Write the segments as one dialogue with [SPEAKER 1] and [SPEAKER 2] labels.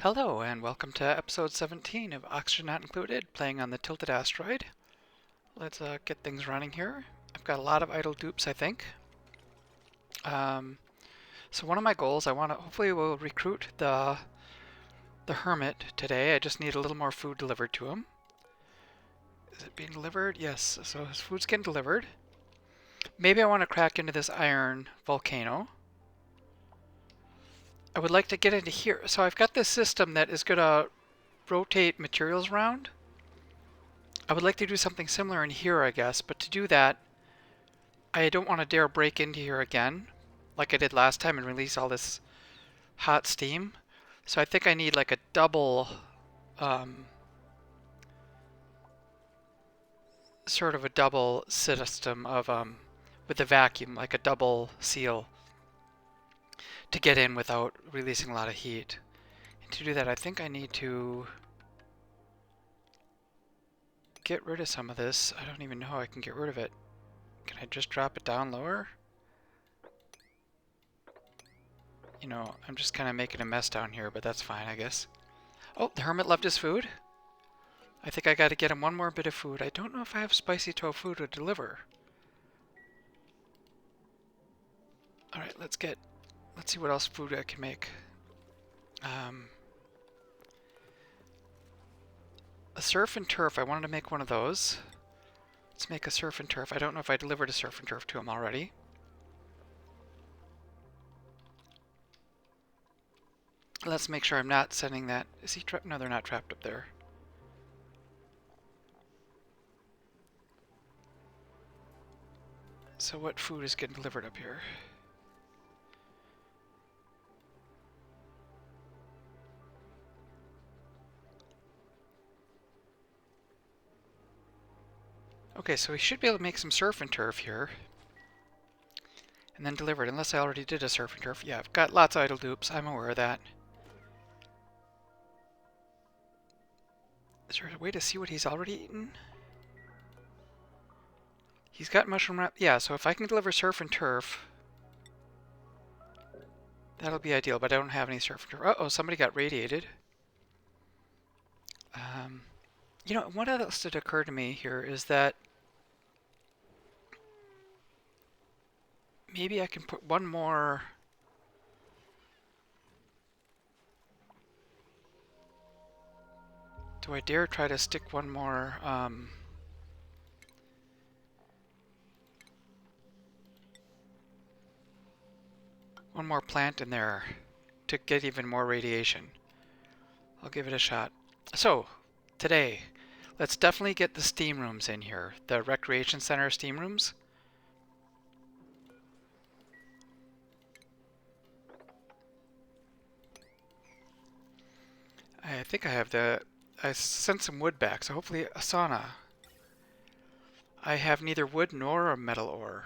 [SPEAKER 1] Hello and welcome to episode 17 of Oxygen Not Included, playing on the tilted asteroid. Let's get things running here. I've got a lot of idle dupes, I think. So one of my goals, hopefully we'll recruit the hermit today. I just need a little more food delivered to him. Is it being delivered? Yes, so his food's getting delivered. Maybe I want to crack into this iron volcano. I would like to get into here. So I've got this system that is going to rotate materials around. I would like to do something similar in here, I guess, but to do that, I don't want to dare break into here again, like I did last time and release all this hot steam. So I think I need like a double, sort of a double system of, with the vacuum, like a double seal to get in without releasing a lot of heat. And to do that, I think I need to get rid of some of this. I don't even know how I can get rid of it. Can I just drop it down lower? You know, I'm just kind of making a mess down here, but that's fine, I guess. Oh, the hermit left his food. I think I got to get him one more bit of food. I don't know if I have spicy tofu to deliver. Alright, let's see what else food I can make. A surf and turf. I wanted to make one of those. Let's make a surf and turf. I don't know if I delivered a surf and turf to him already. Let's make sure I'm not sending that. Is he trapped? No, they're not trapped up there. So what food is getting delivered up here? Okay, so we should be able to make some surf and turf here. And then deliver it, unless I already did a surf and turf. Yeah, I've got lots of idle dupes. I'm aware of that. Is there a way to see what he's already eaten? He's got mushroom wrap. Yeah, so if I can deliver surf and turf, that'll be ideal, but I don't have any surf and turf. Uh-oh, somebody got radiated. You know, what else did occur to me here is that maybe I can put one more... Do I dare try to stick one more, one more plant in there to get even more radiation? I'll give it a shot. So, today, let's definitely get the steam rooms in here. The recreation center steam rooms. I think I have I sent some wood back, so hopefully a sauna. I have neither wood nor a metal ore.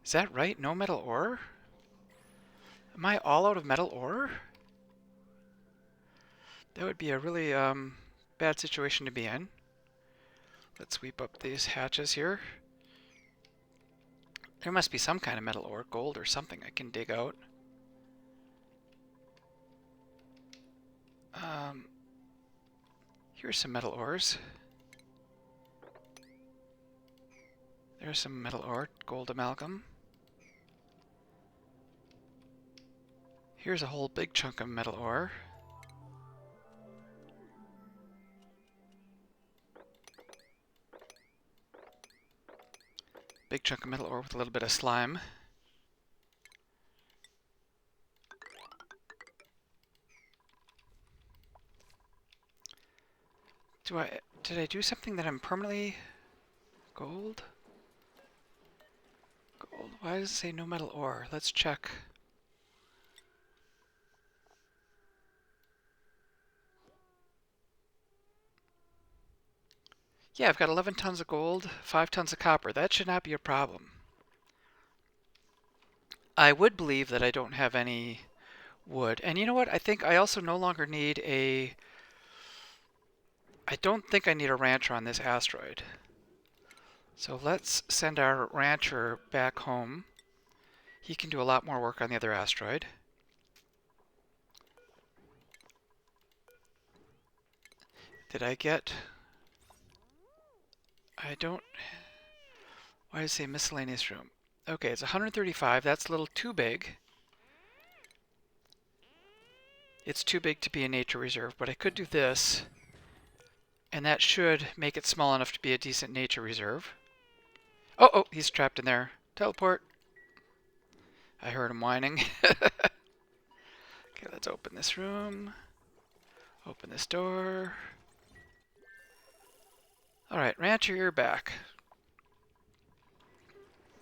[SPEAKER 1] Is that right? No metal ore? Am I all out of metal ore? That would be a really bad situation to be in. Let's sweep up these hatches here. There must be some kind of metal ore, gold or something I can dig out. Here's some metal ores. There's some metal ore, gold amalgam. Here's a whole big chunk of metal ore. Big chunk of metal ore with a little bit of slime. Did I do something that I'm permanently... Gold? Gold. Why does it say no metal ore? Let's check. Yeah, I've got 11 tons of gold, 5 tons of copper. That should not be a problem. I would believe that I don't have any wood. And you know what? I think I also no longer need a... I don't think I need a rancher on this asteroid. So let's send our rancher back home. He can do a lot more work on the other asteroid. Did I get... I don't... Why does it say miscellaneous room? Okay, it's 135. That's a little too big. It's too big to be a nature reserve, but I could do this, and that should make it small enough to be a decent nature reserve. Oh, oh, he's trapped in there. Teleport. I heard him whining. Okay, let's open this room. Open this door. Alright, Rancher, you're back.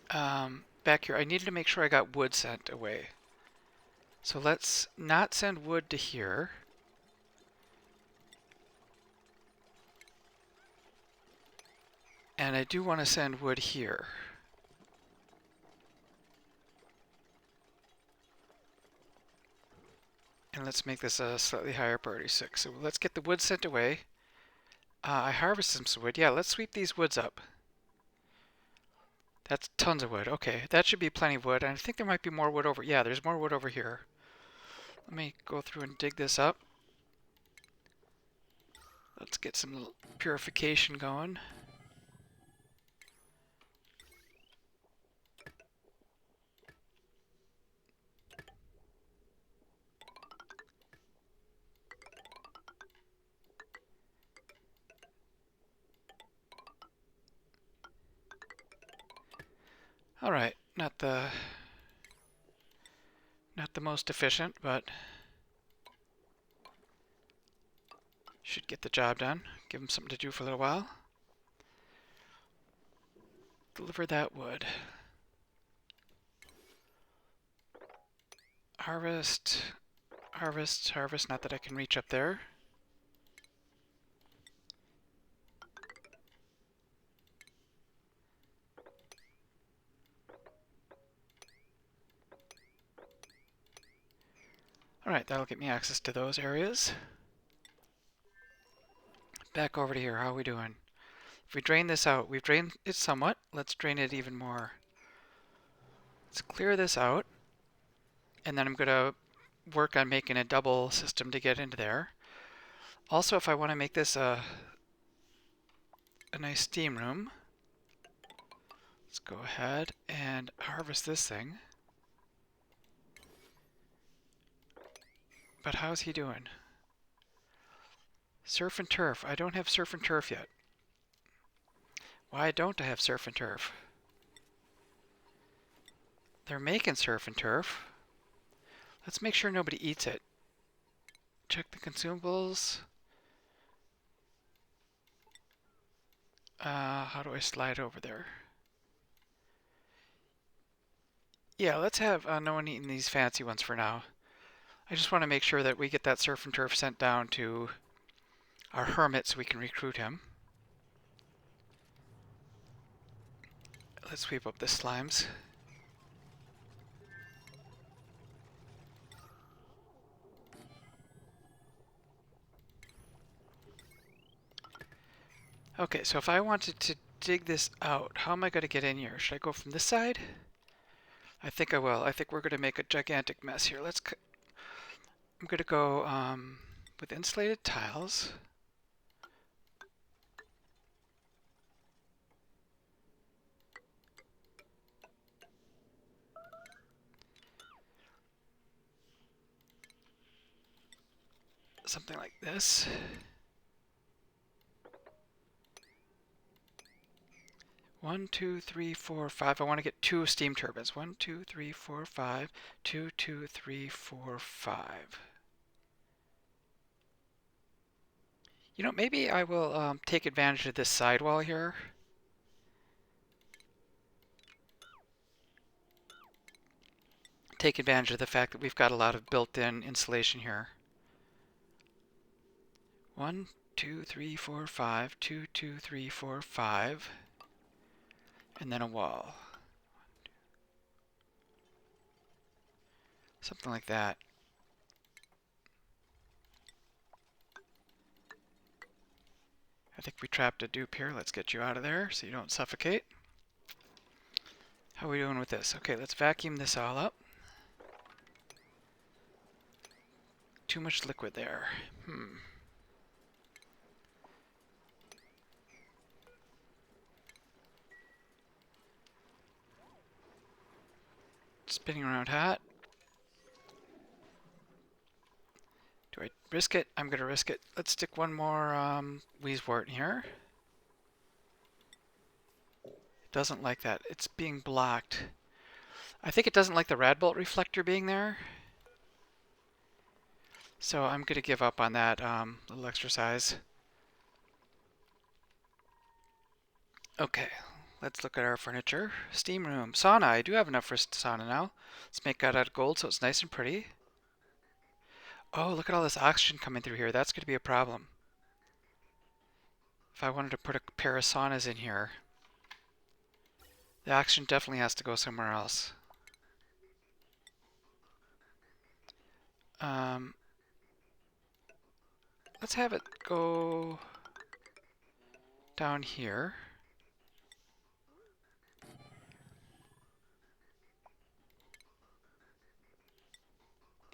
[SPEAKER 1] Back here, I needed to make sure I got wood sent away. So let's not send wood to here. And I do want to send wood here. And let's make this a slightly higher priority 6. So let's get the wood sent away. I harvested some wood. Yeah, let's sweep these woods up. That's tons of wood. Okay, that should be plenty of wood. And I think there might be more wood over... Yeah, there's more wood over here. Let me go through and dig this up. Let's get some little purification going. All right, not the most efficient, but should get the job done. Give them something to do for a little while. Deliver that wood. Harvest, harvest, harvest. Not that I can reach up there. Alright, that'll get me access to those areas. Back over to here, how are we doing? If we drain this out, we've drained it somewhat. Let's drain it even more. Let's clear this out. And then I'm going to work on making a double system to get into there. Also, if I want to make this a nice steam room, let's go ahead and harvest this thing. But how's he doing? Surf and turf. I don't have surf and turf yet. Why don't I have surf and turf? They're making surf and turf. Let's make sure nobody eats it. Check the consumables. How do I slide over there? Yeah, let's have no one eating these fancy ones for now. I just want to make sure that we get that surf and turf sent down to our hermit so we can recruit him. Let's sweep up the slimes. Okay, so if I wanted to dig this out, how am I going to get in here? Should I go from this side? I think I will. I think we're going to make a gigantic mess here. I'm going to go with insulated tiles. Something like this. One, two, three, four, five. I want to get 2 steam turbines. 1, 2, 3, 4, 5. 2, 2, 3, 4, 5. You know, maybe I will take advantage of this sidewall here. Take advantage of the fact that we've got a lot of built-in insulation here. 1, 2, 3, 4, 5. 2, 2, 3, 4, 5. And then a wall. Something like that. I think we trapped a dupe here. Let's get you out of there so you don't suffocate. How are we doing with this? Okay, let's vacuum this all up. Too much liquid there. Spinning around hat. Do I risk it? I'm going to risk it. Let's stick one more Wheezewort in here. It doesn't like that. It's being blocked. I think it doesn't like the Radbolt reflector being there. So I'm going to give up on that little exercise. Okay, let's look at our furniture. Steam room. Sauna. I do have enough for sauna now. Let's make that out of gold so it's nice and pretty. Oh, look at all this oxygen coming through here. That's going to be a problem. If I wanted to put a pair of saunas in here, the oxygen definitely has to go somewhere else. Let's have it go down here.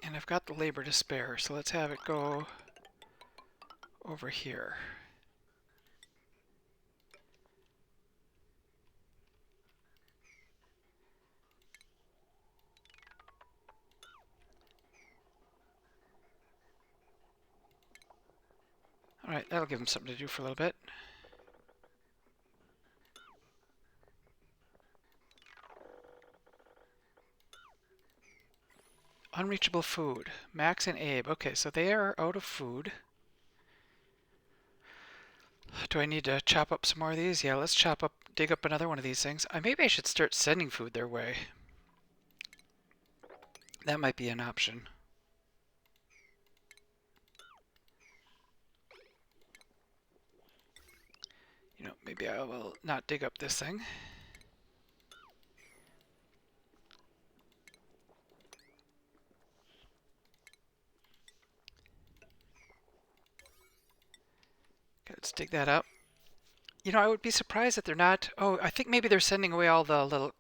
[SPEAKER 1] And I've got the labor to spare, so let's have it go over here. Alright, that'll give them something to do for a little bit. Unreachable food. Max and Abe. Okay, so they are out of food. Do I need to chop up some more of these? Yeah, let's dig up another one of these things. Maybe I should start sending food their way. That might be an option. You know, maybe I will not dig up this thing. Okay, let's dig that up. You know, I would be surprised that they're not... Oh, I think maybe they're sending away all the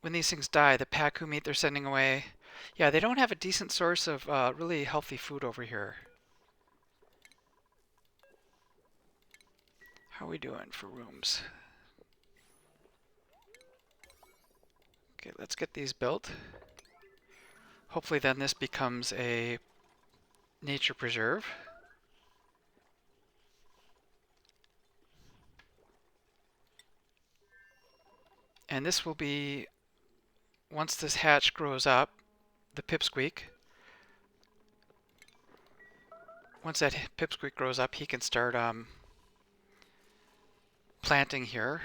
[SPEAKER 1] when these things die, the Pacu meat they're sending away. Yeah, they don't have a decent source of really healthy food over here. How are we doing for rooms? Okay, let's get these built. Hopefully then this becomes a nature preserve. And this will be, once this hatch grows up, the pipsqueak. Once that pipsqueak grows up, he can start planting here.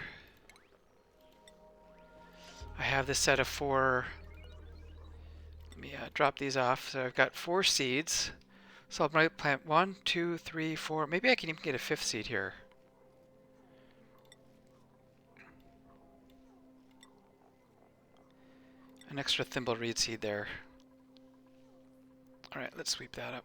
[SPEAKER 1] I have this set of 4. Let me drop these off. So I've got 4 seeds. So I'll plant 1, 2, 3, 4. Maybe I can even get a 5th seed here. An extra thimbleweed seed there. All right, let's sweep that up.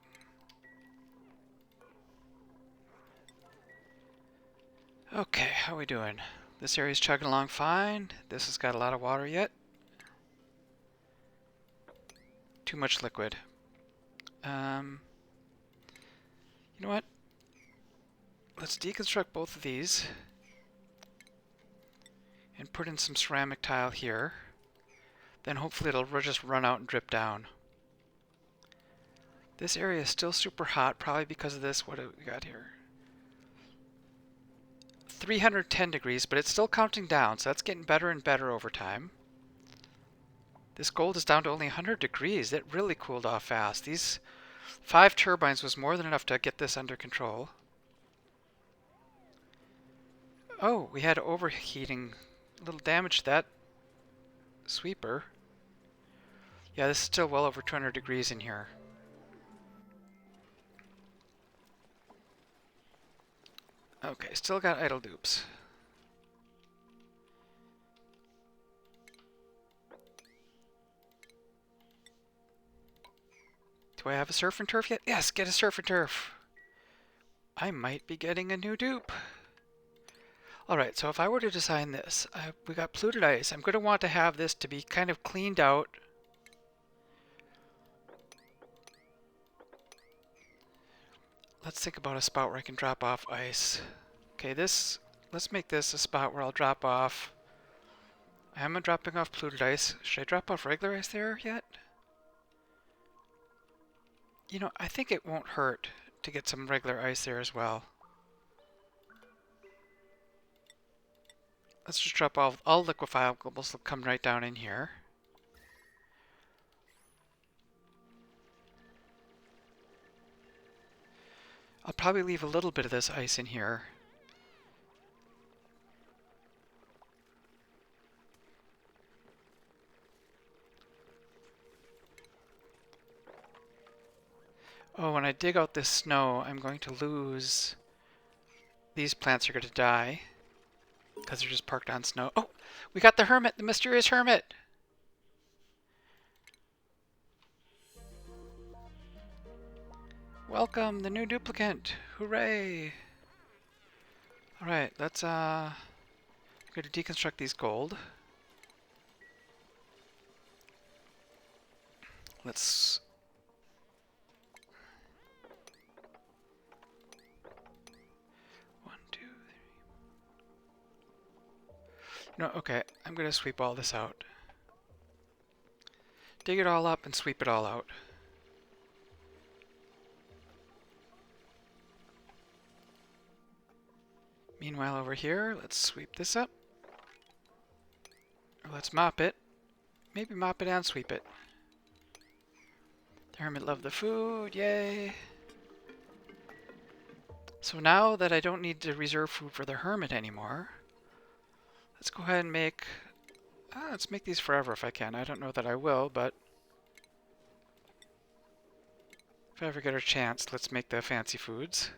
[SPEAKER 1] Okay, how are we doing? This area's chugging along fine. This has got a lot of water yet. Too much liquid. You know what? Let's deconstruct both of these and put in some ceramic tile here. Then hopefully it'll just run out and drip down. This area is still super hot, probably because of this. What do we got here? 310 degrees, but it's still counting down, so that's getting better and better over time. This gold is down to only 100 degrees. It really cooled off fast. These 5 turbines was more than enough to get this under control. Oh, we had overheating. A little damage to that sweeper. Yeah, this is still well over 200 degrees in here. Okay, still got idle dupes. Do I have a surf and turf yet? Yes, get a surf and turf. I might be getting a new dupe. Alright, so if I were to design this, we got polluted ice. I'm going to want to have this to be kind of cleaned out. Let's think about a spot where I can drop off ice. Okay, let's make this a spot where I'll drop off I am dropping off polluted ice. Should I drop off regular ice there yet? You know, I think it won't hurt to get some regular ice there as well. Let's just drop all liquefiables will come right down in here. I'll probably leave a little bit of this ice in here. Oh, when I dig out this snow, I'm going to lose... These plants are going to die because they're just parked on snow. Oh, we got the hermit, the mysterious hermit! Welcome, the new duplicant! Hooray! Alright, let's go to deconstruct these gold. Let's... One, two, three... No, okay, I'm gonna sweep all this out. Dig it all up and sweep it all out. Meanwhile, over here, let's sweep this up. Or let's mop it. Maybe mop it and sweep it. The hermit loved the food, yay! So now that I don't need to reserve food for the hermit anymore, let's go ahead and make... let's make these forever if I can. I don't know that I will, but... if I ever get a chance, let's make the fancy foods.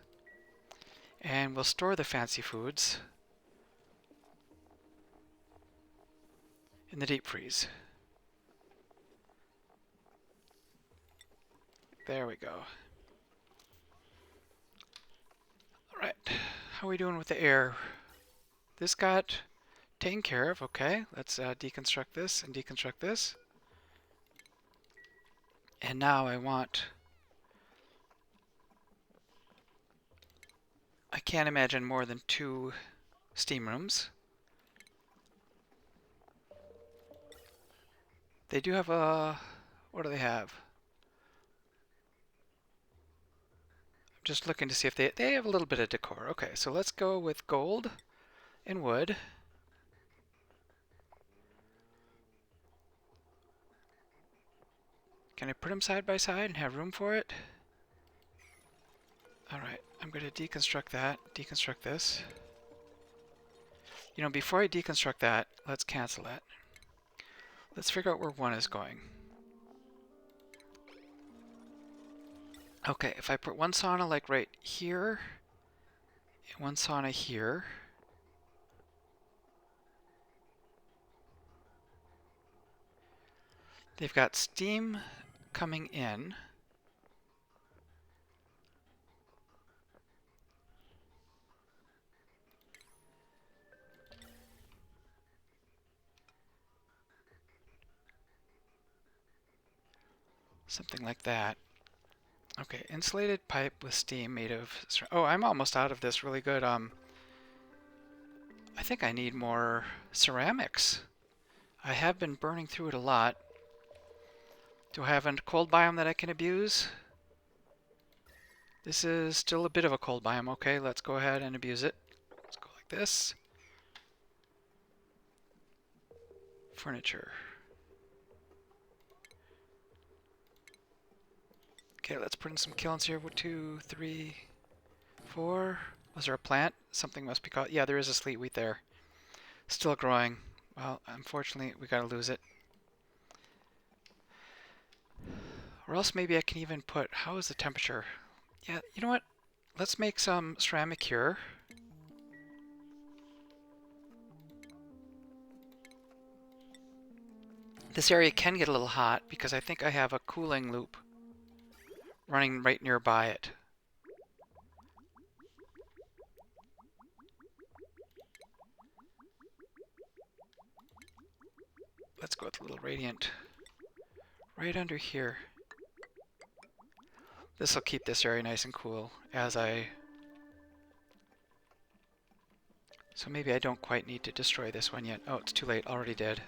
[SPEAKER 1] And we'll store the fancy foods in the deep freeze. There we go. Alright, how are we doing with the air? This got taken care of, okay. Let's deconstruct this and deconstruct this. And now I want... I can't imagine more than 2 steam rooms. They do have a... what do they have? I'm just looking to see if they have a little bit of decor. Okay, so let's go with gold and wood. Can I put them side by side and have room for it? Alright, I'm going to deconstruct that, deconstruct this. You know, before I deconstruct that, let's cancel that. Let's figure out where 1 is going. Okay, if I put 1 sauna like right here, and 1 sauna here, they've got steam coming in. Something like that. Okay, insulated pipe with steam made of... oh, I'm almost out of this really good. I think I need more ceramics. I have been burning through it a lot. Do I have a cold biome that I can abuse? This is still a bit of a cold biome. Okay, let's go ahead and abuse it. Let's go like this. Furniture. Okay, let's put in some kilns here. 1, 2, 3, 4. Was there a plant? Something must be caught. Yeah, there is a sleet wheat there. Still growing. Well, unfortunately, we gotta lose it. Or else maybe I can even put... how is the temperature? Yeah, you know what? Let's make some ceramic here. This area can get a little hot because I think I have a cooling loop running right nearby it. Let's go with a little radiant right under here. This will keep this area nice and cool as I So maybe I don't quite need to destroy this one yet. Oh, it's too late. Already did.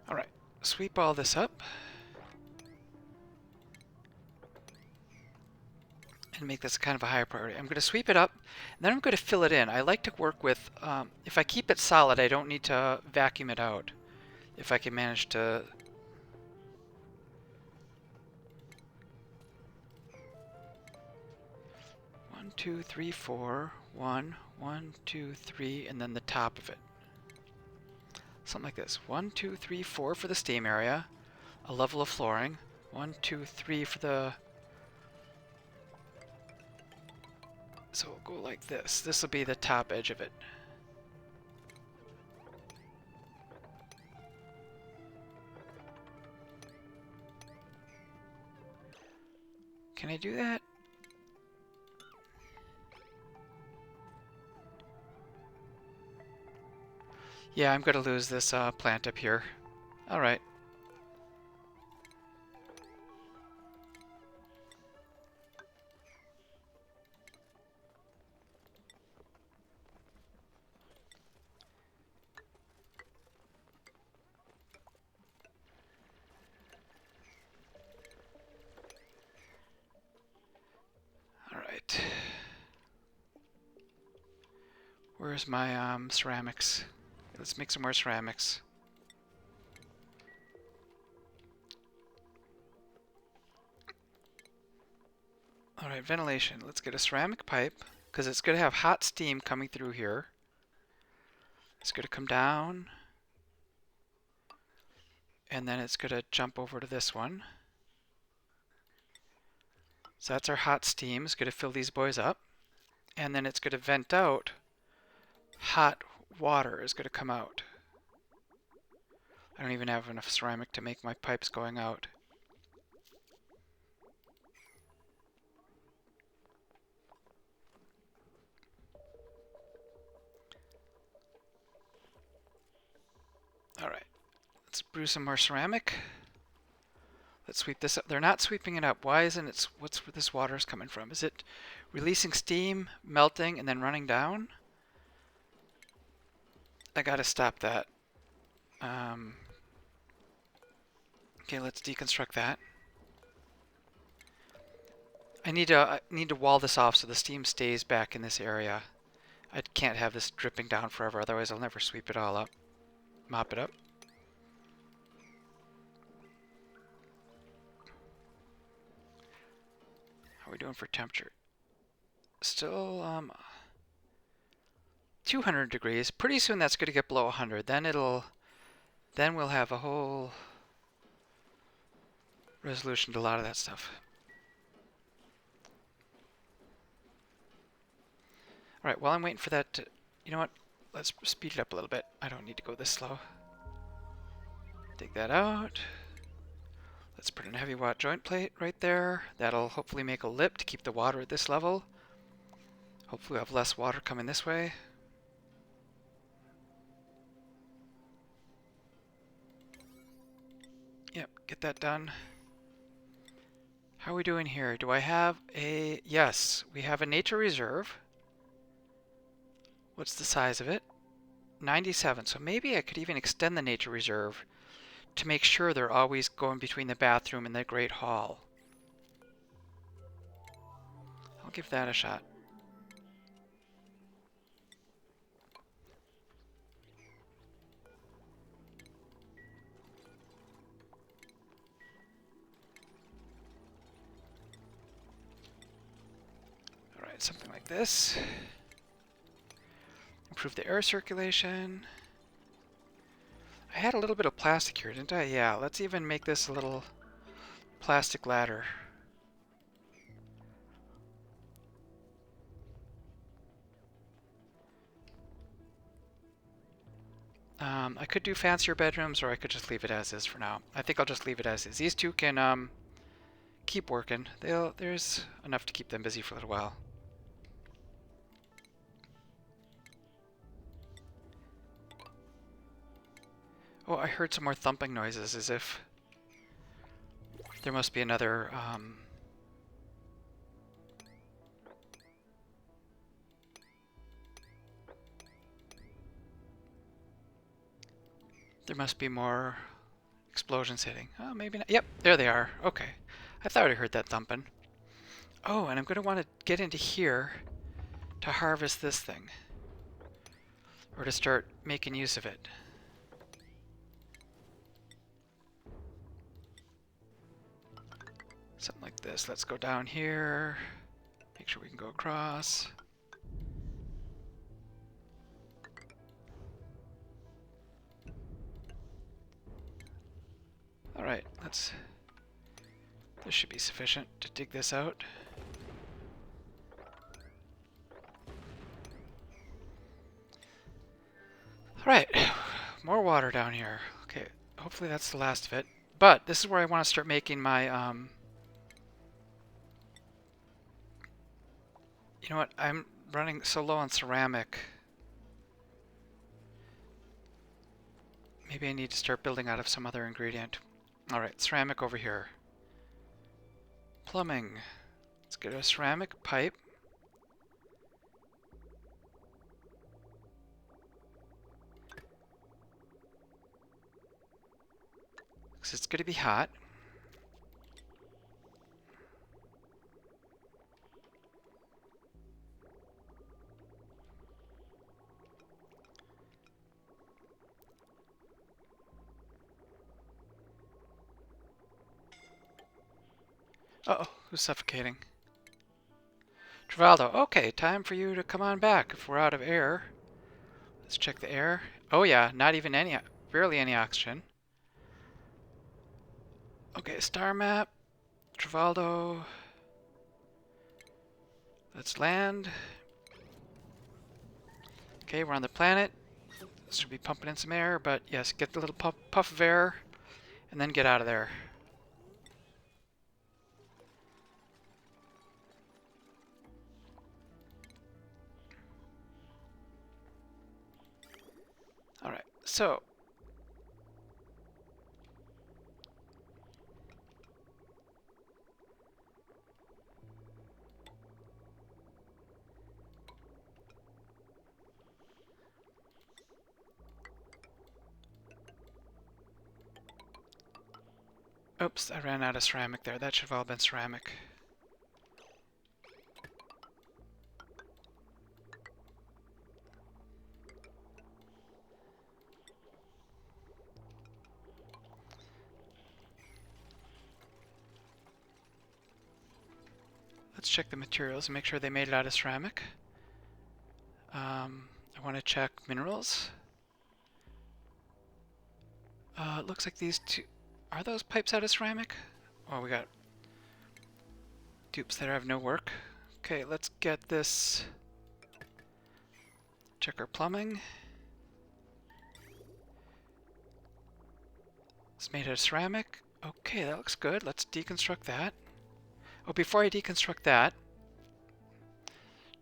[SPEAKER 1] Alright, sweep all this up. And make this kind of a higher priority. I'm going to sweep it up, and then I'm going to fill it in. I like to work with, if I keep it solid, I don't need to vacuum it out. If I can manage to... One, two, three, four. One, two, three, and then the top of it. Something like this. 1, 2, 3, 4 for the steam area. A level of flooring. 1, 2, 3 for the... So we'll go like this. This will be the top edge of it. Can I do that? Yeah, I'm going to lose this plant up here. Alright. Alright. Where's my ceramics? Let's make some more ceramics. Alright, ventilation. Let's get a ceramic pipe, because it's going to have hot steam coming through here. It's going to come down, and then it's going to jump over to this one. So that's our hot steam. It's going to fill these boys up, and then it's going to vent out. Hot water is going to come out. I don't even have enough ceramic to make my pipes going out. Alright, let's brew some more ceramic. Let's sweep this up. They're not sweeping it up. Why isn't it? What's where this water is coming from? Is it releasing steam, melting, and then running down? I gotta stop that. Okay, let's deconstruct that. I need to wall this off so the steam stays back in this area. I can't have this dripping down forever, otherwise I'll never sweep it all up. Mop it up. How are we doing for temperature? Still 200 degrees. Pretty soon that's going to get below 100. Then we'll have a whole resolution to a lot of that stuff. Alright, while I'm waiting for that to, you know what? Let's speed it up a little bit. I don't need to go this slow. Dig that out. Let's put in a heavy watt joint plate right there. That'll hopefully make a lip to keep the water at this level. Hopefully we'll have less water coming this way. Yep, get that done. How are we doing here? Do I have a... Yes, we have a nature reserve. What's the size of it? 97. So maybe I could even extend the nature reserve to make sure they're always going between the bathroom and the Great Hall. I'll give that a shot. Alright, something like this. Improve the air circulation. I had a little bit of plastic here, didn't I? Yeah, let's even make this a little plastic ladder. I could do fancier bedrooms, or I could just leave it as is for now. I think I'll just leave it as is. These two can keep working. There's enough to keep them busy for a little while. Oh, I heard some more thumping noises, as if there must be another, there must be more explosions hitting. Oh, maybe not. Yep, there they are. Okay. I thought I heard that thumping. Oh, and I'm going to want to get into here to harvest this thing. Or to start making use of it. Something like this. Let's go down here. Make sure we can go across. Alright, let's... This should be sufficient to dig this out. Alright, more water down here. Okay, hopefully that's the last of it. But this is where I want to start making my, you know what, I'm running so low on ceramic. Maybe I need to start building out of some other ingredient. Alright, ceramic over here. Plumbing. Let's get a ceramic pipe. Because it's going to be hot. Uh-oh, who's suffocating? Travaldo, okay, time for you to come on back if we're out of air. Let's check the air. Oh yeah, not even any, barely any oxygen. Okay, star map. Travaldo. Let's land. Okay, we're on the planet. This should be pumping in some air, but yes, get the little puff of air and then get out of there. Alright, so oops, I ran out of ceramic there. That should have all been ceramic. Let's check the materials and make sure they made it out of ceramic. I want to check minerals. It looks like these two... Are those pipes out of ceramic? Oh, we got dupes that have no work. Okay, let's get this. Check our plumbing. It's made out of ceramic. Okay, that looks good. Let's deconstruct that. Oh, before I deconstruct that,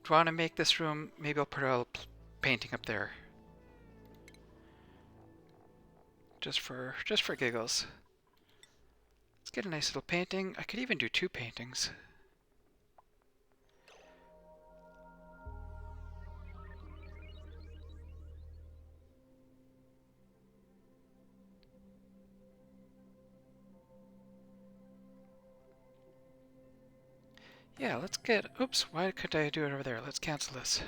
[SPEAKER 1] do I want to make this room... Maybe I'll put a little painting up there. Just for giggles. Let's get a nice little painting. I could even do 2 paintings. Yeah, let's get... Oops, why couldn't I do it over there? Let's cancel this.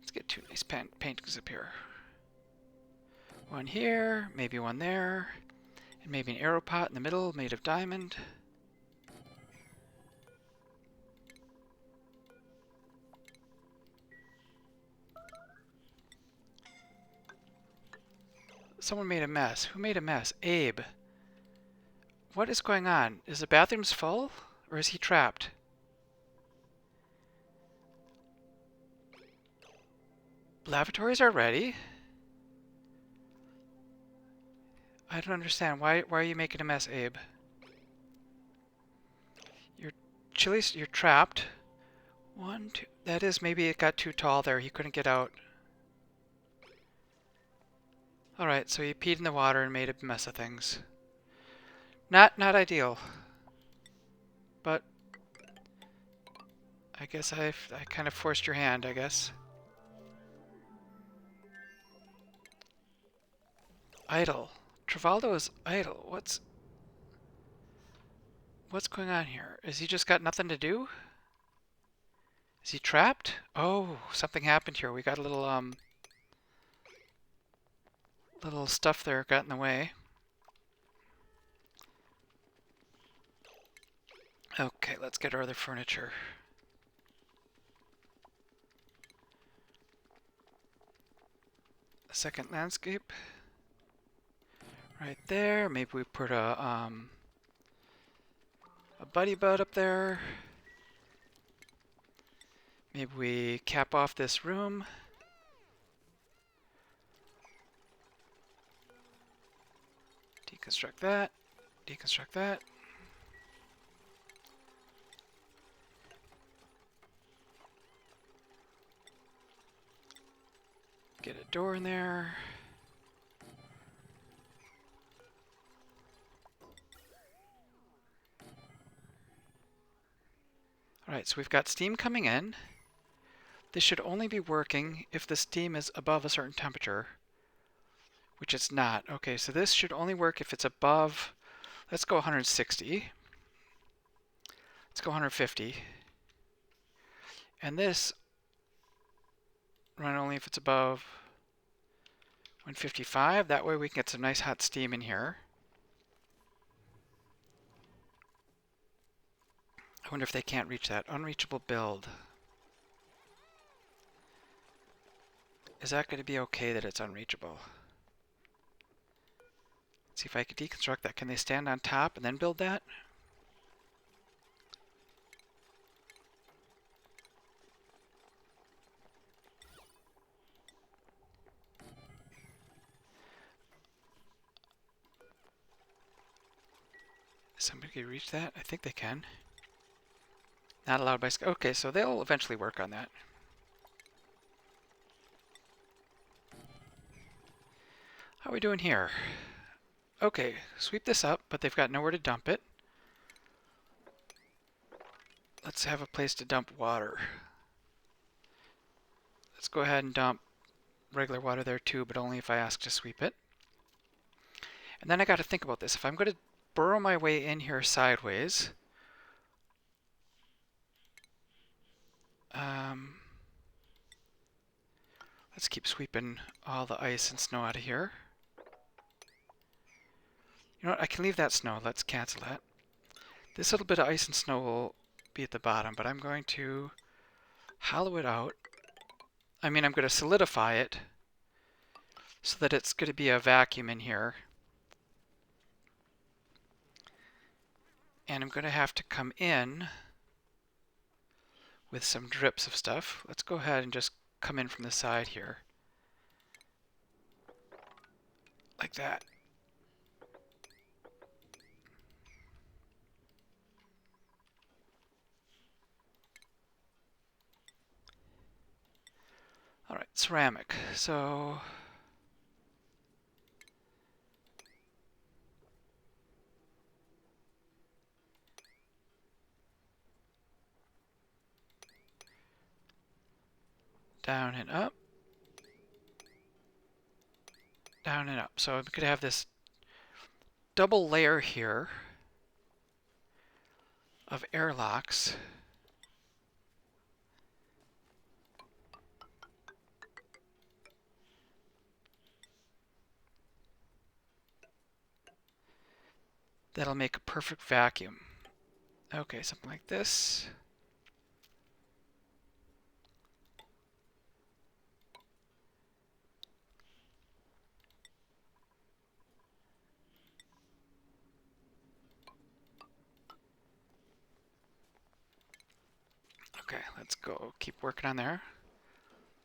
[SPEAKER 1] Let's get 2 nice paintings up here. One here, maybe one there, and maybe an arrow pot in the middle made of diamond. Someone made a mess. Who made a mess? Abe. What is going on? Is the bathrooms full? Or is he trapped? Lavatories are ready. I don't understand. Why are you making a mess, Abe? You're trapped. One, two. That is, maybe it got too tall there. He couldn't get out. Alright, so he peed in the water and made a mess of things. Not ideal. But I guess I kind of forced your hand, I guess. Idle. Travaldo is idle. What's going on here? Is he just got nothing to do? Is he trapped? Oh, something happened here. We got a little stuff there got in the way. Okay, let's get our other furniture. A second landscape. Right there. Maybe we put a buddy bud up there. Maybe we cap off this room. Deconstruct that. Deconstruct that. Get a door in there. Alright, so we've got steam coming in. This should only be working if the steam is above a certain temperature, which it's not. Okay, so this should only work if it's above, let's go 160. Let's go 150. And this run only if it's above 155. That way we can get some nice hot steam in here. I wonder if they can't reach that. Unreachable build. Is that going to be okay that it's unreachable? Let's see if I can deconstruct that. Can they stand on top and then build that? Somebody can reach that? I think they can. Not allowed by... Okay, so they'll eventually work on that. How are we doing here? Okay, sweep this up, but they've got nowhere to dump it. Let's have a place to dump water. Let's go ahead and dump regular water there too, but only if I ask to sweep it. And then I got to think about this. If I'm going to burrow my way in here sideways, let's keep sweeping all the ice and snow out of here. You know what? I can leave that snow. Let's cancel that. This little bit of ice and snow will be at the bottom, but I'm going to hollow it out. I mean, I'm going to solidify it so that it's going to be a vacuum in here. And I'm going to have to come in with some drips of stuff. Let's go ahead and just come in from the side here. Like that. Alright, ceramic. So... down and up. Down and up. So I'm going to have this double layer here of airlocks. That'll make a perfect vacuum. Okay, something like this. Okay, let's go keep working on there.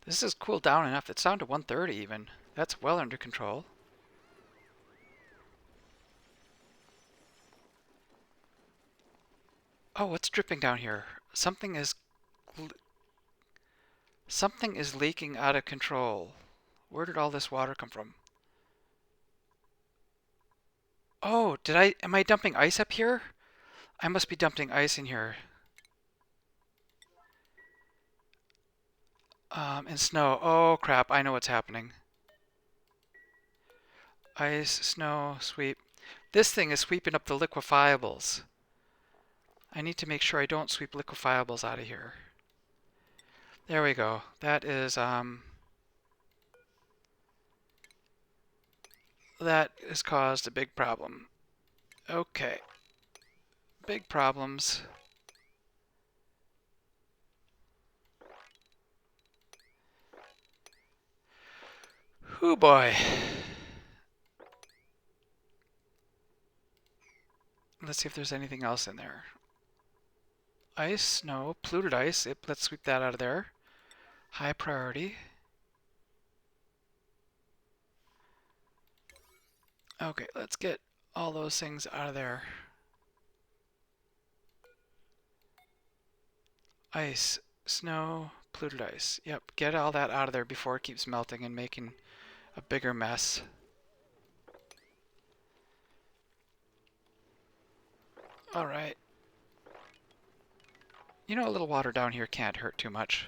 [SPEAKER 1] This is cooled down enough. It's down to 130 even. That's well under control. Oh, what's dripping down here? Something is Something is leaking out of control. Where did all this water come from? Oh, am I dumping ice up here? I must be dumping ice in here. And snow. Oh crap, I know what's happening. Ice, snow, sweep. This thing is sweeping up the liquefiables. I need to make sure I don't sweep liquefiables out of here. There we go. That has caused a big problem. Okay. Big problems. Hoo boy. Let's see if there's anything else in there. Ice, no, polluted ice. Let's sweep that out of there. High priority. Okay, let's get all those things out of there. Ice, snow, polluted ice. Yep, get all that out of there before it keeps melting and making a bigger mess. Alright. You know, a little water down here can't hurt too much.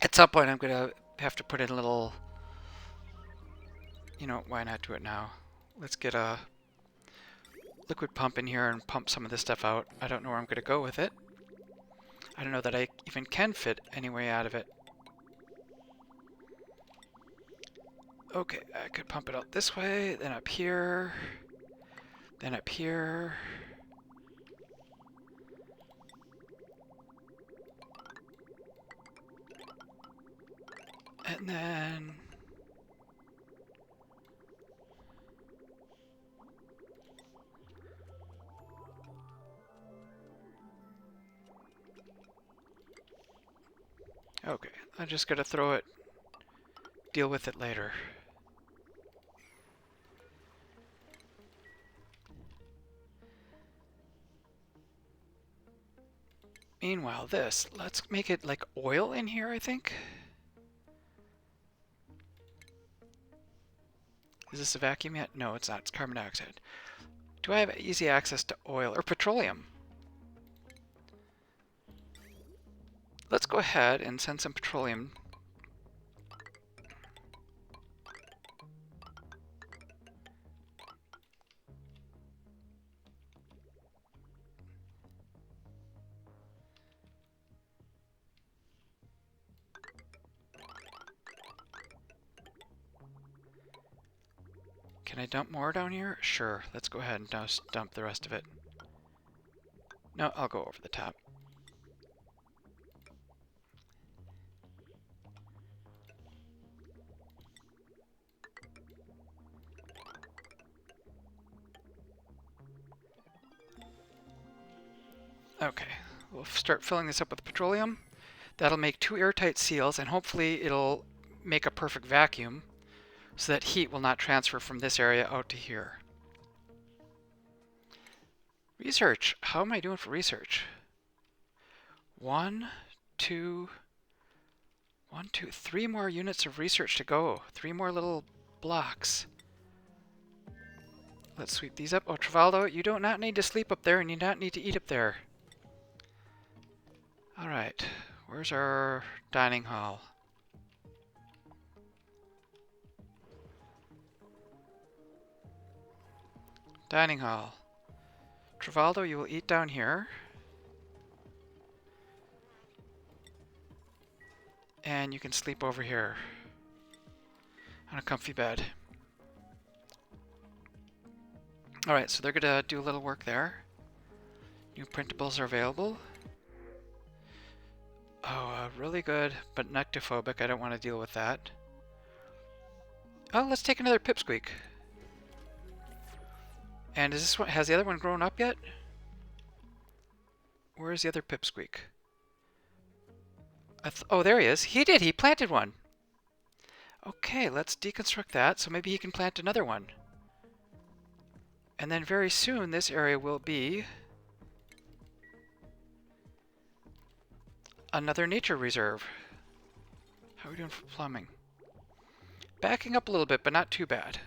[SPEAKER 1] At some point I'm going to have to put in a little... You know, why not do it now? Let's get a liquid pump in here and pump some of this stuff out. I don't know where I'm going to go with it. I don't know that I even can fit any way out of it. Okay, I could pump it out this way, then up here, then up here. And then... Okay, I'm just gonna throw it, deal with it later. Meanwhile, let's make it like oil in here, I think. Is this a vacuum yet? No, it's not. It's carbon dioxide. Do I have easy access to oil or petroleum? Let's go ahead and send some petroleum. Can I dump more down here? Sure. Let's go ahead and just dump the rest of it. No, I'll go over the top. Okay, we'll start filling this up with petroleum. That'll make 2 airtight seals, and hopefully it'll make a perfect vacuum so that heat will not transfer from this area out to here. Research. How am I doing for research? 1, 2, 3 more units of research to go. 3 more little blocks. Let's sweep these up. Oh, Travaldo, you do not need to sleep up there, and you do not need to eat up there. Alright, where's our dining hall? Dining hall. Travaldo, you will eat down here. And you can sleep over here on a comfy bed. Alright, so they're going to do a little work there. New printables are available. Oh, really good, but nectophobic. I don't want to deal with that. Oh, let's take another pipsqueak. And is this one, has the other one grown up yet? Where is the other pipsqueak? Oh, there he is. He did. He planted one. Okay, let's deconstruct that so maybe he can plant another one. And then very soon this area will be another nature reserve. How are we doing for plumbing? Backing up a little bit, but not too bad.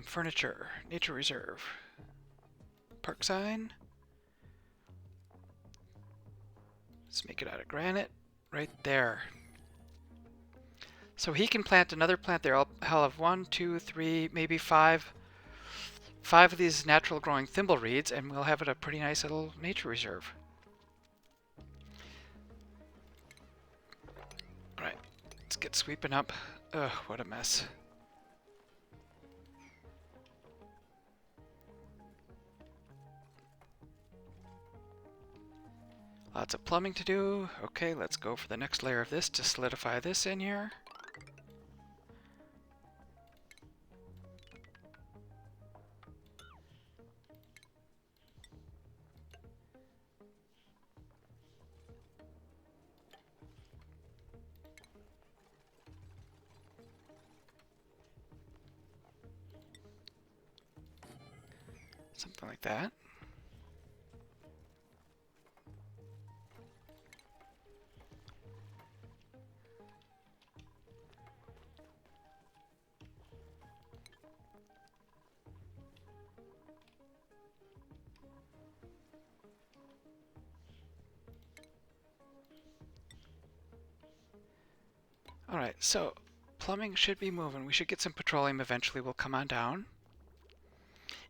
[SPEAKER 1] Furniture, nature reserve. Park sign. Let's make it out of granite. Right there. So he can plant another plant there. I'll have 1, 2, 3, maybe 5 of these natural growing thimblereeds, and we'll have it a pretty nice little nature reserve. Alright, let's get sweeping up. Ugh, what a mess. Lots of plumbing to do. Okay, let's go for the next layer of this to solidify this in here. Something like that. Alright, so plumbing should be moving. We should get some petroleum eventually. We'll come on down.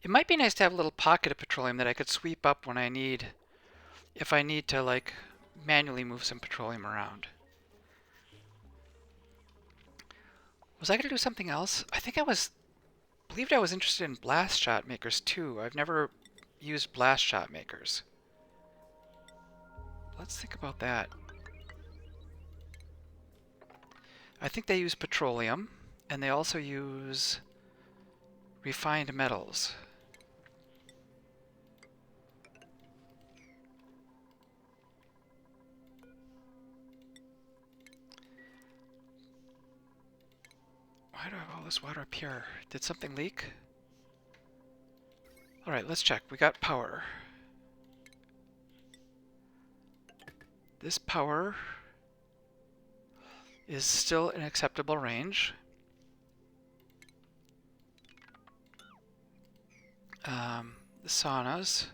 [SPEAKER 1] It might be nice to have a little pocket of petroleum that I could sweep up when I need, if I need to like manually move some petroleum around. Was I going to do something else? I think believed I was interested in blast shot makers too. I've never used blast shot makers. Let's think about that. I think they use petroleum, and they also use refined metals. Why do I have all this water up here? Did something leak? Alright, let's check. We got power. This power is still in acceptable range. The saunas,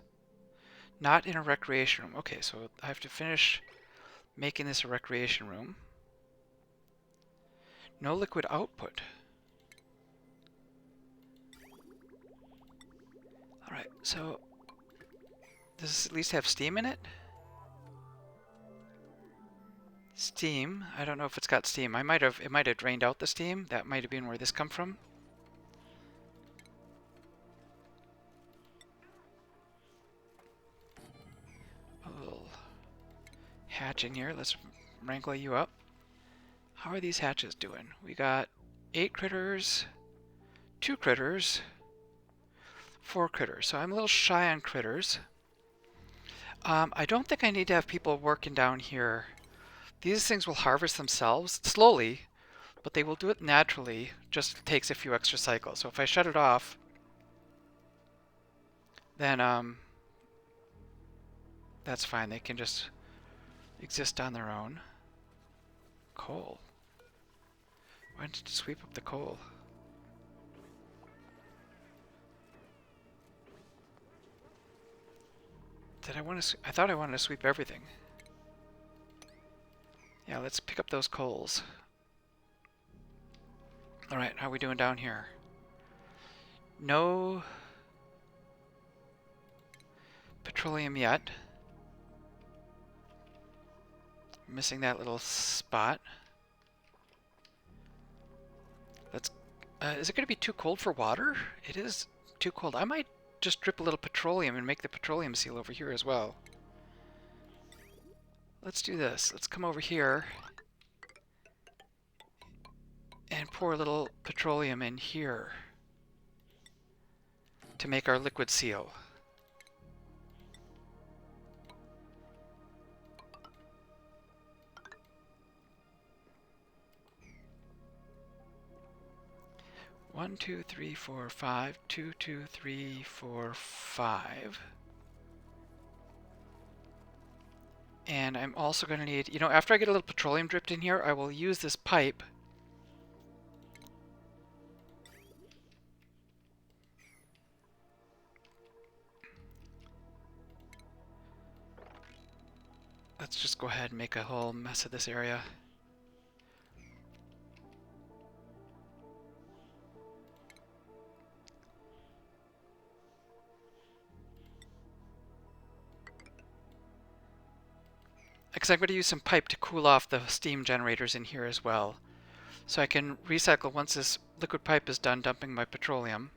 [SPEAKER 1] not in a recreation room. Okay, so I have to finish making this a recreation room. No liquid output. Alright, so does this at least have steam in it? Steam. I don't know if it's got steam. It might have drained out the steam. That might have been where this come from. A little hatch in here. Let's wrangle you up. How are these hatches doing? We got 8 critters, 2 critters, 4 critters. So I'm a little shy on critters. I don't think I need to have people working down here. These things will harvest themselves slowly, but they will do it naturally. Just takes a few extra cycles. So if I shut it off, then that's fine. They can just exist on their own. Coal. Why didn't you sweep up the coal? Did I want to? I thought I wanted to sweep everything. Yeah, let's pick up those coals. All right, how are we doing down here? No petroleum yet. Missing that little spot. Let's. Is it going to be too cold for water? It is too cold. I might just drip a little petroleum and make the petroleum seal over here as well. Let's do this. Let's come over here and pour a little petroleum in here to make our liquid seal. One, 2, 3, 4, 5. 2, 2, 3, 4, 5. And I'm also going to need, you know, after I get a little petroleum dripped in here, I will use this pipe. Let's just go ahead and make a whole mess of this area. Because I'm going to use some pipe to cool off the steam generators in here as well. So I can recycle once this liquid pipe is done dumping my petroleum.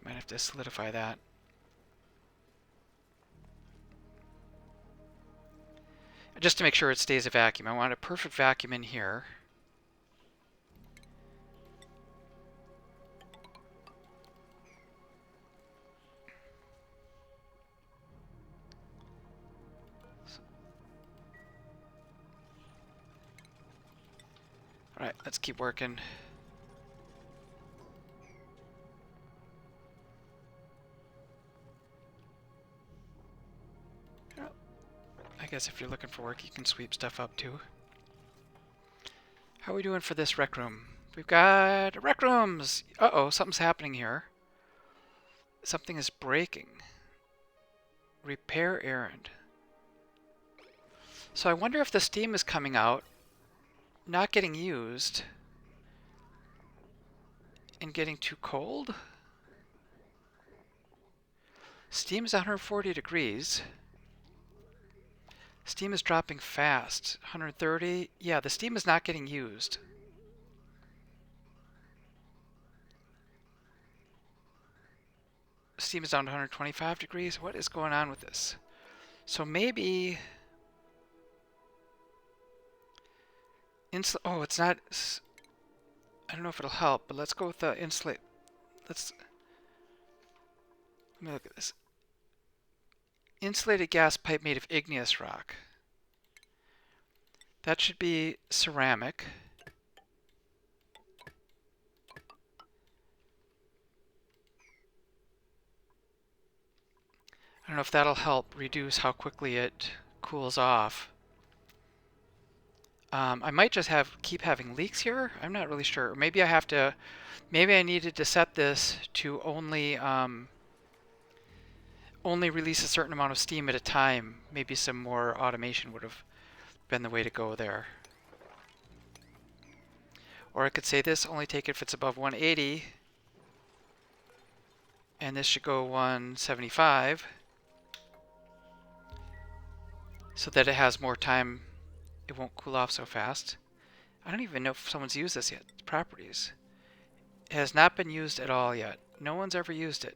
[SPEAKER 1] I might have to solidify that. Just to make sure it stays a vacuum. I want a perfect vacuum in here. Alright, let's keep working. I guess if you're looking for work, you can sweep stuff up too. How are we doing for this rec room? We've got rec rooms! Uh-oh, something's happening here. Something is breaking. Repair errand. So I wonder if the steam is coming out, not getting used, and getting too cold? Steam is 140 degrees. Steam is dropping fast. 130. Yeah, the steam is not getting used. Steam is down to 125 degrees. What is going on with this? So maybe... Oh, it's not... I don't know if it'll help, but let's go with the insulate. Let me look at this. Insulated gas pipe made of igneous rock. That should be ceramic. I don't know if that'll help reduce how quickly it cools off. I might just keep having leaks here. I'm not really sure. Maybe I have to. Maybe I needed to set this to only release a certain amount of steam at a time. Maybe some more automation would have been the way to go there. Or I could say this only take it if it's above 180, and this should go 175, so that it has more time. It won't cool off so fast. I don't even know if someone's used this yet. Properties. It has not been used at all yet. No one's ever used it.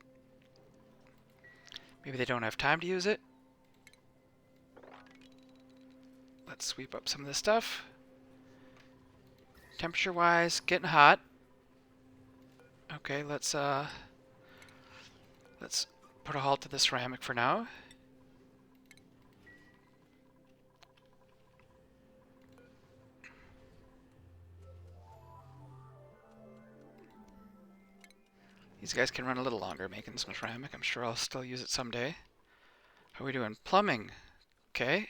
[SPEAKER 1] Maybe they don't have time to use it. Let's sweep up some of this stuff. Temperature-wise, getting hot. Okay, let's put a halt to the ceramic for now. These guys can run a little longer making some ceramic. I'm sure I'll still use it someday. How are we doing? Plumbing. Okay.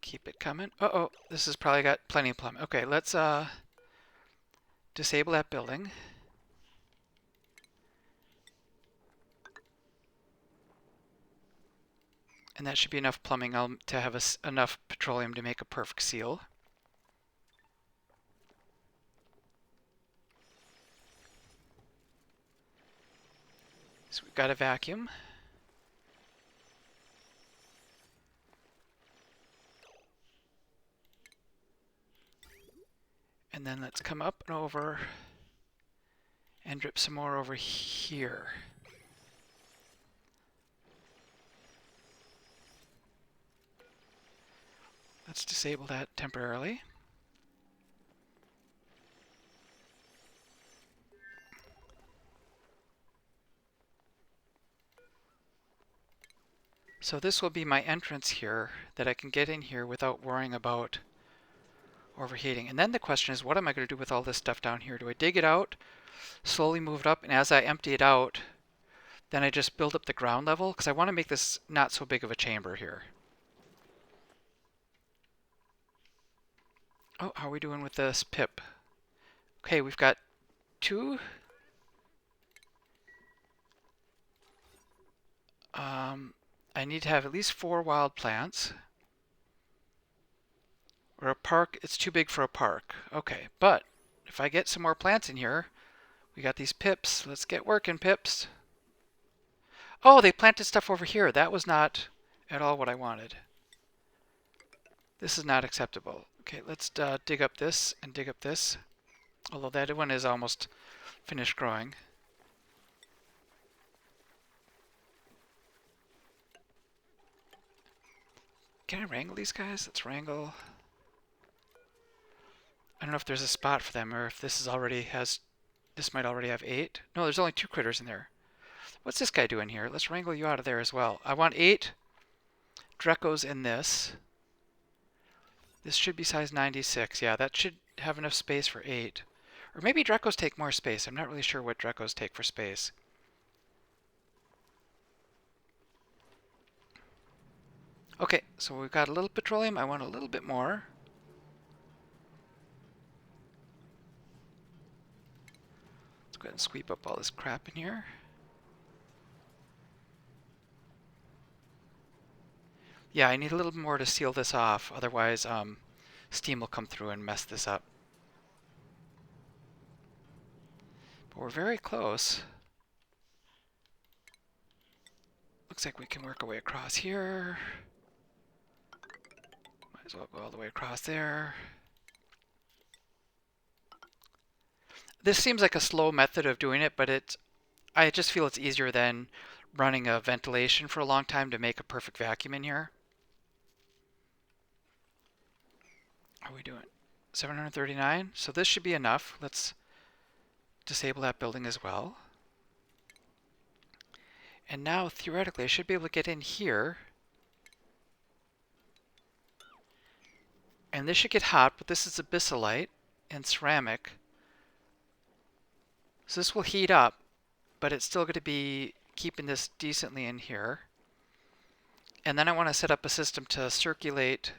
[SPEAKER 1] Keep it coming. Uh-oh, this has probably got plenty of plumbing. Okay, let's disable that building. And that should be enough plumbing to have enough petroleum to make a perfect seal. So we've got a vacuum. And then let's come up and over and drip some more over here. Let's disable that temporarily. So this will be my entrance here that I can get in here without worrying about overheating. And then the question is, what am I going to do with all this stuff down here? Do I dig it out, slowly move it up, and as I empty it out, then I just build up the ground level? Because I want to make this not so big of a chamber here. Oh, how are we doing with this pip? Okay, we've got 2. I need to have at least 4 wild plants. Or a park, it's too big for a park. Okay, but if I get some more plants in here, we got these pips. Let's get working, pips. Oh, they planted stuff over here. That was not at all what I wanted. This is not acceptable. Okay, let's dig up this and dig up this. Although that one is almost finished growing. Can I wrangle these guys? Let's wrangle. I don't know if there's a spot for them or if this is already has. This might already have 8. No, there's only 2 critters in there. What's this guy doing here? Let's wrangle you out of there as well. I want 8 Drecos in this. This should be size 96. Yeah, that should have enough space for 8. Or maybe Drecos take more space. I'm not really sure what Drecos take for space. Okay, so we've got a little petroleum. I want a little bit more. Let's go ahead and sweep up all this crap in here. Yeah, I need a little more to seal this off. Otherwise, steam will come through and mess this up. But we're very close. Looks like we can work our way across here. Might as well go all the way across there. This seems like a slow method of doing it, but I just feel it's easier than running a ventilation for a long time to make a perfect vacuum in here. How are we doing? 739. So this should be enough. Let's disable that building as well. And now, theoretically, I should be able to get in here. And this should get hot, but this is abyssalite and ceramic. So this will heat up, but it's still going to be keeping this decently in here. And then I want to set up a system to circulate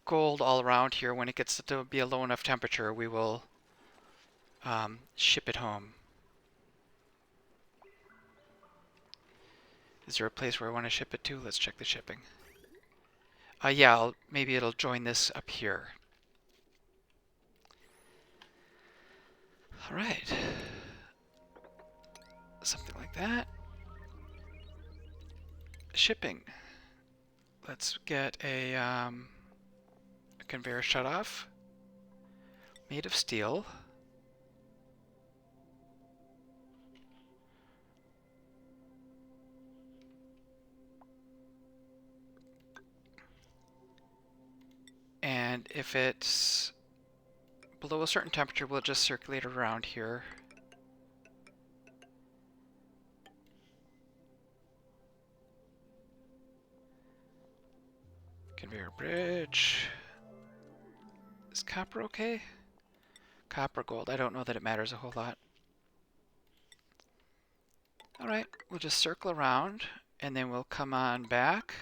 [SPEAKER 1] gold all around here. When it gets to be a low enough temperature, we will ship it home. Is there a place where I want to ship it to? Let's check the shipping. Yeah, maybe it'll join this up here. All right. Something like that. Shipping. Let's get a conveyor shutoff made of steel. And if it's below a certain temperature, we'll just circulate it around here. Conveyor bridge. Is copper okay? Copper, gold. I don't know that it matters a whole lot. Alright, we'll just circle around and then we'll come on back.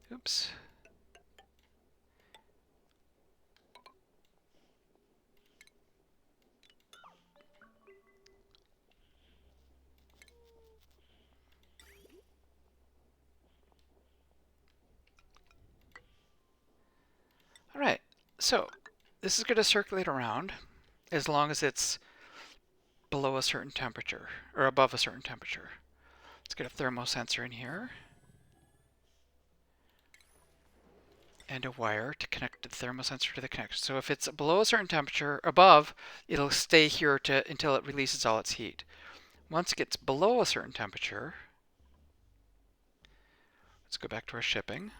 [SPEAKER 1] Oops. Alright, so this is going to circulate around as long as it's below a certain temperature, or above a certain temperature. Let's get a thermosensor in here. And a wire to connect the thermosensor to the connector. So if it's below a certain temperature, above, it'll stay here until it releases all its heat. Once it gets below a certain temperature, let's go back to our shipping.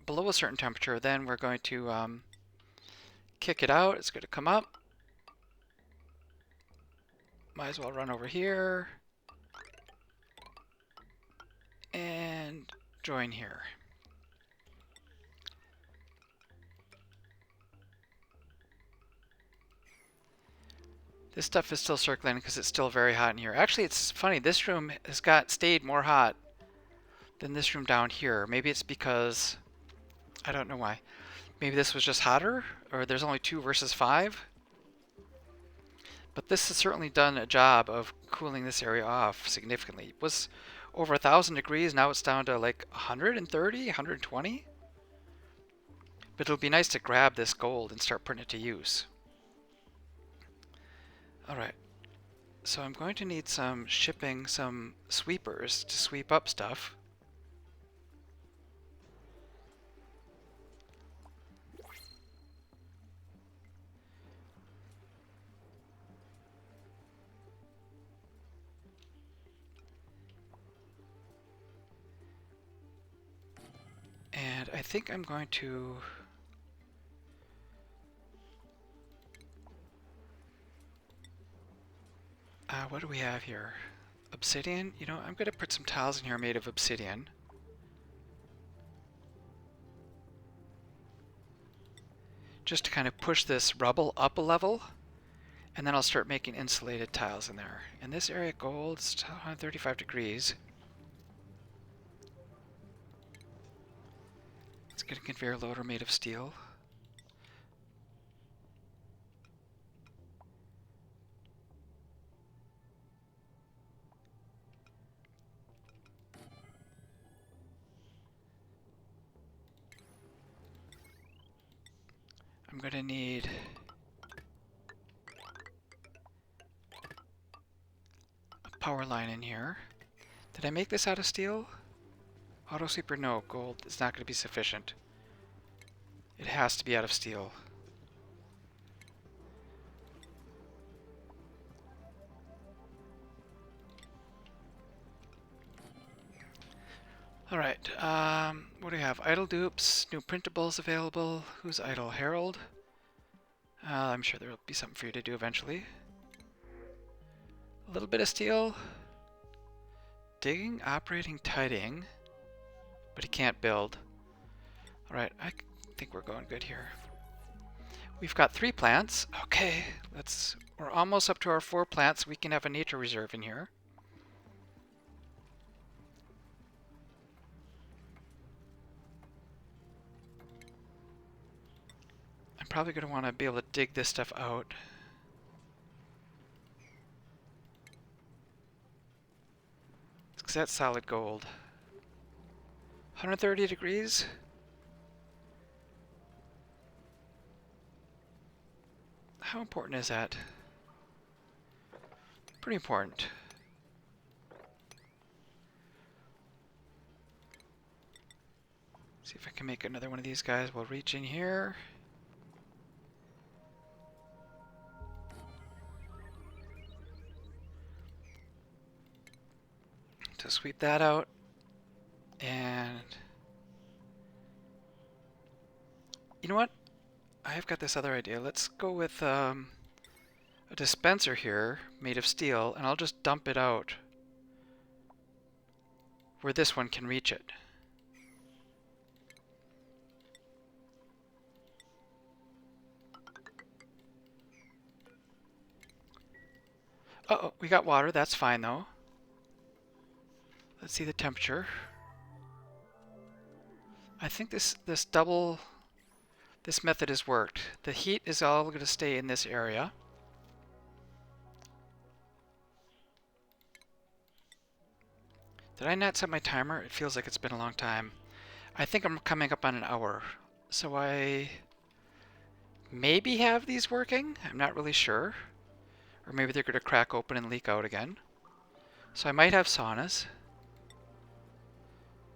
[SPEAKER 1] Below a certain temperature, then we're going to kick it out. It's going to come up. Might as well run over here and join here. This stuff is still circulating because it's still very hot in here. Actually, it's funny. This room has stayed more hot than this room down here. Maybe it's because, I don't know why. Maybe this was just hotter, or there's only 2 versus 5. But this has certainly done a job of cooling this area off significantly. It was over 1,000 degrees, now it's down to like 130, 120. But it'll be nice to grab this gold and start putting it to use. Alright, so I'm going to need some sweepers to sweep up stuff. And I think I'm going to what do we have here? Obsidian? You know, I'm going to put some tiles in here made of obsidian. Just to kind of push this rubble up a level. And then I'll start making insulated tiles in there. In this area, gold, it's 135 degrees. Let's get a conveyor loader made of steel. I'm going to need a power line in here. Did I make this out of steel? Auto sweeper, no. Gold is not going to be sufficient. It has to be out of steel. Alright, what do we have? Idle dupes, new printables available. Who's idle? Herald? I'm sure there will be something for you to do eventually. A little bit of steel. Digging, operating, tidying. But he can't build. Alright, I think we're going good here. We've got 3 plants. Okay, we're almost up to our 4 plants. We can have a nature reserve in here. I'm probably going to want to be able to dig this stuff out. Because that's solid gold. 130 degrees. How important is that? Pretty important. See if I can make another one of these guys. We'll reach in here. To sweep that out. And you know what? I've got this other idea. Let's go with a dispenser here made of steel, and I'll just dump it out where this one can reach it. Uh-oh, we got water. That's fine, though. Let's see the temperature. I think this method has worked. The heat is all going to stay in this area. Did I not set my timer? It feels like it's been a long time. I think I'm coming up on an hour. So I maybe have these working. I'm not really sure. Or maybe they're going to crack open and leak out again. So I might have saunas.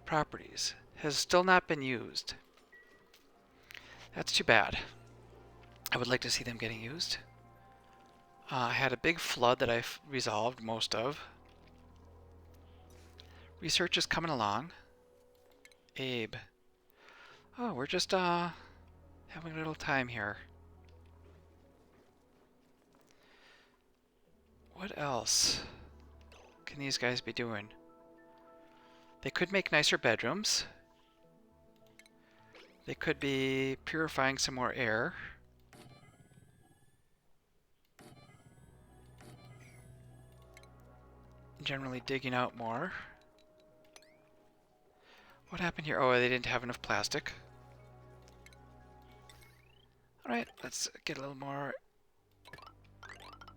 [SPEAKER 1] Properties. Has still not been used. That's too bad. I would like to see them getting used. I had a big flood that I've resolved most of. Research is coming along. Abe. Oh, we're just having a little time here. What else can these guys be doing? They could make nicer bedrooms. They could be purifying some more air. Generally digging out more. What happened here? Oh, they didn't have enough plastic. Alright, let's get a little more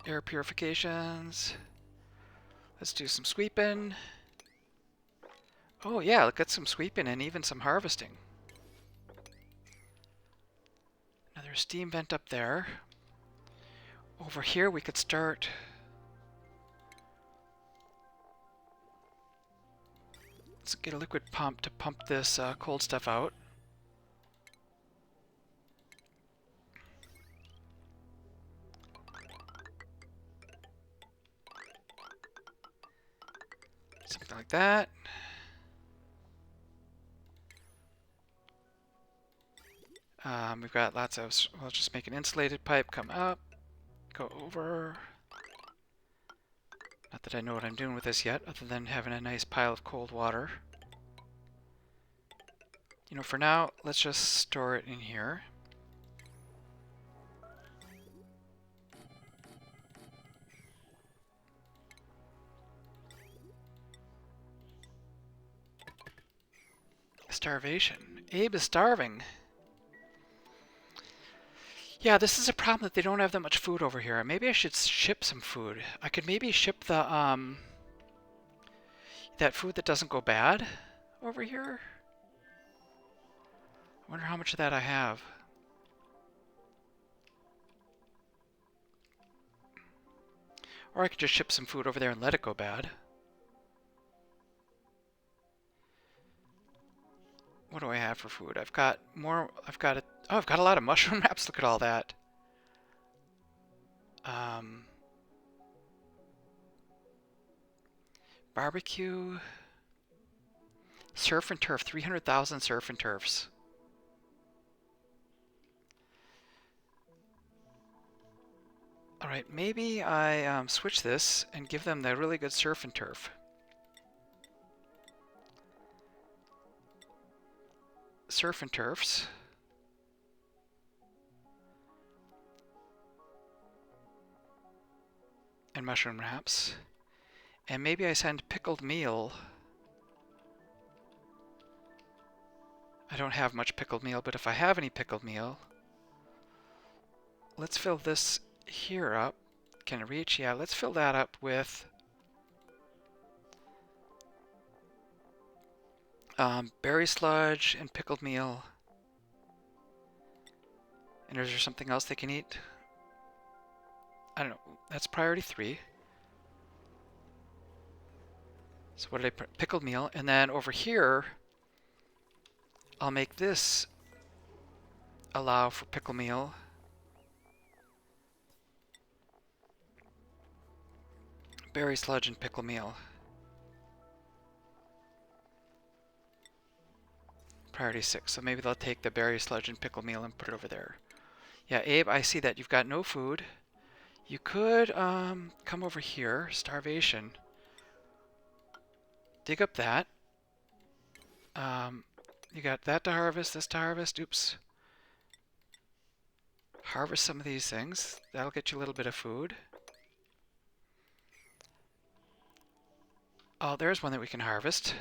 [SPEAKER 1] air purifications. Let's do some sweeping. Oh yeah, let's get some sweeping and even some harvesting. Another steam vent up there. Over here we could start... Let's get a liquid pump to pump this cold stuff out. Something like that. We've got lots of... We'll just make an insulated pipe come up, go over. Not that I know what I'm doing with this yet, other than having a nice pile of cold water. You know, for now, let's just store it in here. Starvation. Abe is starving. Yeah, this is a problem that they don't have that much food over here. Maybe I should ship some food. I could maybe ship the, that food that doesn't go bad over here. I wonder how much of that I have. Or I could just ship some food over there and let it go bad. What do I have for food? I've got more, I've got a lot of mushroom wraps. Look at all that. Barbecue. Surf and turf, 300,000 surf and turfs. Alright, maybe I switch this and give them the really good surf and turf. Surf and turfs. And mushroom wraps. And maybe I send pickled meal. I don't have much pickled meal, but if I have any pickled meal, let's fill this here up. Can it reach? Yeah, let's fill that up with berry sludge and pickled meal. And is there something else they can eat? I don't know. That's priority 3. So what did I put? Pickled meal. And then over here, I'll make this allow for pickle meal. Berry sludge and pickle meal. Priority 6. So maybe they'll take the berry sludge and pickle meal and put it over there. Yeah, Abe, I see that you've got no food. You could come over here. Starvation. Dig up that. You got that to harvest, this to harvest. Oops. Harvest some of these things. That'll get you a little bit of food. Oh, there's one that we can harvest.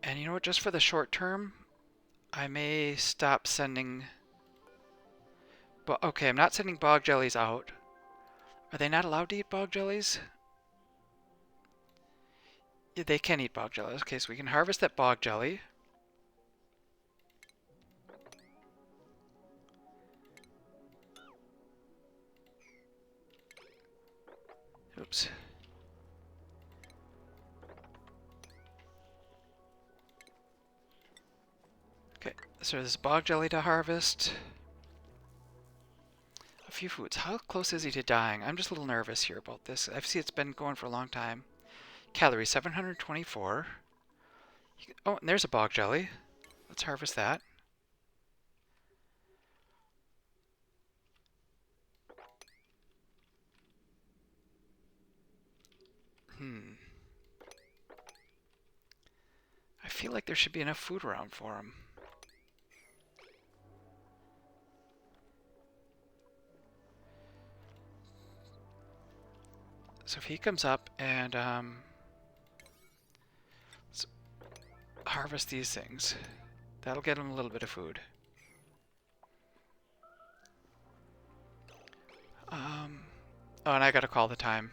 [SPEAKER 1] And you know what? Just for the short term, I may stop sending... But okay, I'm not sending bog jellies out. Are they not allowed to eat bog jellies? Yeah, they can eat bog jellies. Okay, so we can harvest that bog jelly. Oops. Okay, so there's bog jelly to harvest. A few foods. How close is he to dying? I'm just a little nervous here about this. I see it's been going for a long time. Calories, 724. Oh, and there's a bog jelly. Let's harvest that. feel like there should be enough food around for him. So if he comes up and let's harvest these things, that'll get him a little bit of food. Oh, and I gotta call the time.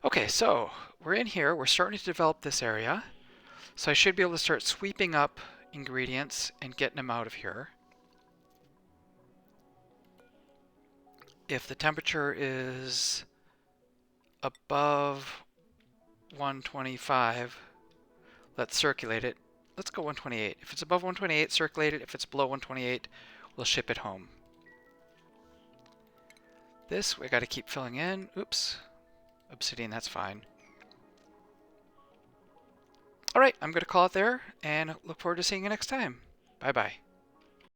[SPEAKER 1] Okay, so we're in here. We're starting to develop this area. So I should be able to start sweeping up ingredients and getting them out of here. If the temperature is above 125, let's circulate it. Let's go 128. If it's above 128, circulate it. If it's below 128, we'll ship it home. This, we got to keep filling in. Oops. Obsidian, that's fine. All right, I'm going to call it there and look forward to seeing you next time. Bye-bye.